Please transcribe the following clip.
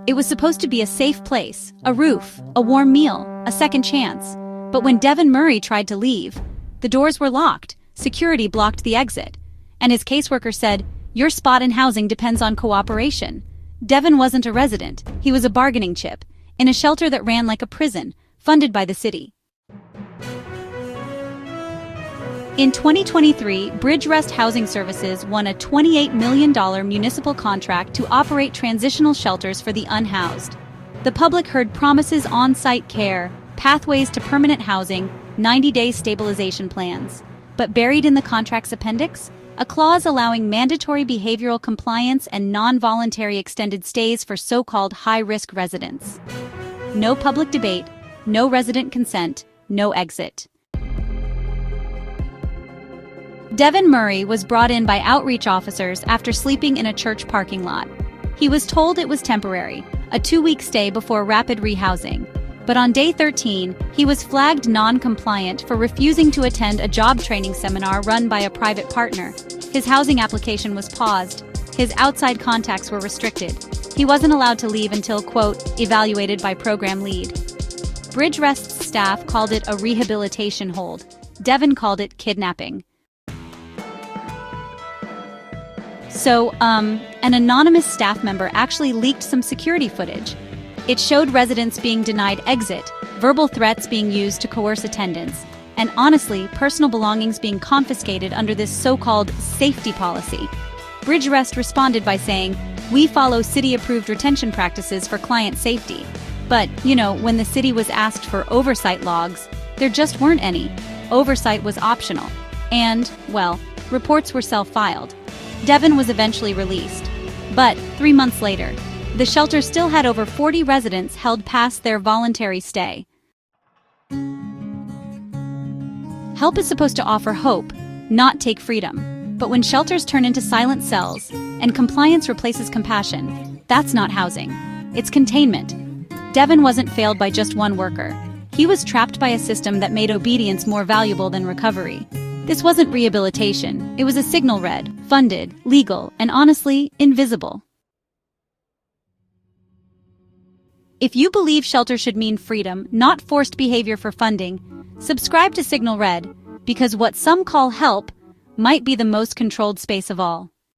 It was supposed to be a safe place, a roof, a warm meal, a second chance. But when Devin Murray tried to leave, the doors were locked, security blocked the exit, and his caseworker said, "Your spot in housing depends on cooperation." Devin wasn't a resident, he was a bargaining chip, in a shelter that ran like a prison, funded by the city. In 2023, Bridgerest Housing Services won a $28 million municipal contract to operate transitional shelters for the unhoused. The public heard promises on-site care, pathways to permanent housing, 90-day stabilization plans. But buried in the contract's appendix, a clause allowing mandatory behavioral compliance and non-voluntary extended stays for so-called high-risk residents. No public debate, no resident consent, no exit. Devin Murray was brought in by outreach officers after sleeping in a church parking lot. He was told it was temporary, a 2-week stay before rapid rehousing. But on day 13, he was flagged non-compliant for refusing to attend a job training seminar run by a private partner. His housing application was paused. His outside contacts were restricted. He wasn't allowed to leave until, quote, evaluated by program lead. Bridgerest's staff called it a rehabilitation hold. Devin called it kidnapping. So, an anonymous staff member actually leaked some security footage. It showed residents being denied exit, verbal threats being used to coerce attendance, and honestly, personal belongings being confiscated under this so-called safety policy. Bridgerest responded by saying, "We follow city-approved retention practices for client safety." But, when the city was asked for oversight logs, there just weren't any. Oversight was optional. And, reports were self-filed. Devin was eventually released. But 3 months later, the shelter still had over 40 residents held past their voluntary stay. Help is supposed to offer hope, not take freedom. But when shelters turn into silent cells and compliance replaces compassion, that's not housing. It's containment. Devin wasn't failed by just one worker. He was trapped by a system that made obedience more valuable than recovery. This wasn't rehabilitation. It was a signal read, funded, legal, and honestly, invisible. If you believe shelter should mean freedom, not forced behavior for funding, subscribe to Signal Red, because what some call help might be the most controlled space of all.